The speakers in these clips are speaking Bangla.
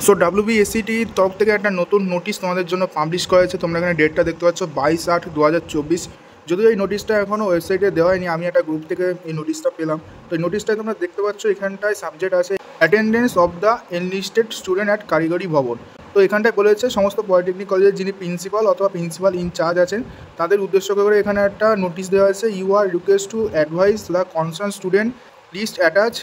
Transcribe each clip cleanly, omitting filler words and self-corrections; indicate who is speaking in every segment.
Speaker 1: সো WBSCTর তরফ থেকে একটা নতুন নোটিশ তোমাদের জন্য পাবলিশ করা হয়েছে। তোমরা এখানে ডেটটা দেখতে পাচ্ছ 22/8/2024। যদিও এই নোটিশটা এখনও ওয়েবসাইটে দেওয়া হয়নি, আমি একটা গ্রুপ থেকে এই নোটিশটা পেলাম। তো এই নোটিশটায় তোমরা দেখতে পাচ্ছ এখানটায় সাবজেক্ট আছে attendance of the enlisted student at কারিগরি ভবন। তো এখানটায় বলেছে সমস্ত পলিটেকনিক কলেজের যিনি প্রিন্সিপাল অথবা প্রিন্সিপাল ইনচার্জ আছেন তাদের উদ্দেশ্য করে এখানে একটা নোটিশ দেওয়া হয়েছে। You are request to advise the concern student list attach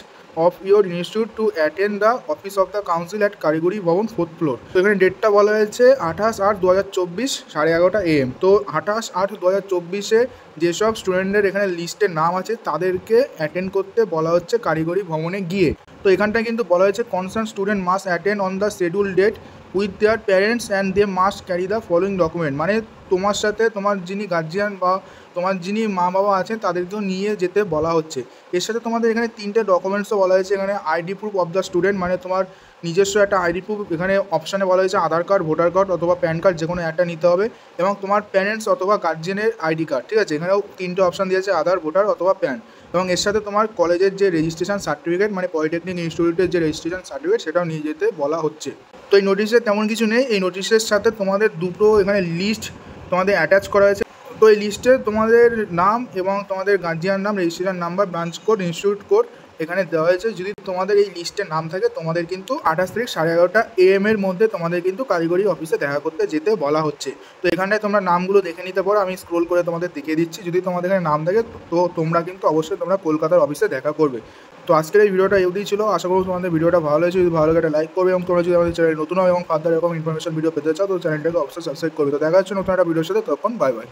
Speaker 1: of your institute to attend the office of the council at কারিগরি ভবন 4th floor। তো এখানে ডেটটা বলা হয়েছে 28/8/2024 11:30 AM। তো 28/8/2024-এ যেসব স্টুডেন্টদের এখানে লিস্টের নাম আছে তাদেরকে অ্যাটেন্ড করতে বলা হচ্ছে কারিগরি ভবনে গিয়ে। তো এখানটায় কিন্তু বলা হয়েছে concern student must attend on the schedule date with their parents and they must carry the following document. মানে তোমার সাথে তোমার যিনি গার্জিয়ান বা তোমার যিনি মা বাবা আছেন তাদেরকেও নিয়ে যেতে বলা হচ্ছে। এর সাথে তোমাদের এখানে 3টে ডকুমেন্টসও বলা হয়েছে। এখানে ID proof of the student, মানে তোমার নিজস্ব একটা আইডি প্রুফ। এখানে অপশানে বলা হয়েছে আধার কার্ড, ভোটার কার্ড অথবা প্যান কার্ড, যে কোনো একটা নিতে হবে, এবং তোমার প্যারেন্টস অথবা গার্জিয়ানের আইডি কার্ড। ঠিক আছে, এখানেও 3টে অপশান দিয়েছে, আধার, ভোটার অথবা প্যান। এবং এর সাথে তোমার কলেজের যে রেজিস্ট্রেশন সার্টিফিকেট, মানে পলিটেকনিক ইনস্টিটিউটের যে রেজিস্ট্রেশন সার্টিফিকেট, সেটাও নিয়ে যেতে বলা হচ্ছে। তো এই নোটিশে তেমন কিছু নেই। এই নোটিশের সাথে তোমাদের দুটো এখানে লিস্ট তোমাদের অ্যাটাচ করা হয়েছে। তো এই লিস্টে তোমাদের নাম এবং তোমাদের গার্জিয়ান নাম, registration number, branch code, institute code এখানে দেওয়া হয়েছে। যদি তোমাদের এই লিস্টে নাম থাকে তোমাদের কিন্তু 28 তারিখ 11:30 AM এর মধ্যে তোমাদের কিন্তু কারিগরি অফিসে দেখা করতে যেতে বলা হচ্ছে। তো এখানটায় তোমরা নামগুলো দেখে নিতে পারো, আমি স্ক্রোল করে তোমাদের দেখিয়ে দিচ্ছি। যদি তোমাদের এখানে নাম থাকে তো তোমরা কিন্তু অবশ্যই তোমরা কলকাতার অফিসে দেখা করবে। তো আজকের এই ভিডিওটা এটাই ছিল। আশা করব তোমাদের ভিডিওটা ভালো হয়েছে। যদি ভালো লাগে একটা লাইক করবে, এবং তোমরা যদি আমাদের চ্যানেল নতুন হয় এবং ফার্দার এরকম ইনফরমেশন ভিডিও পেতে চাও তো চ্যানেলটাকে অবশ্যই সাবস্ক্রাইব করবে। তো দেখা হচ্ছে নতুন একটা ভিডিওর সাথে, তখন বাই বাই।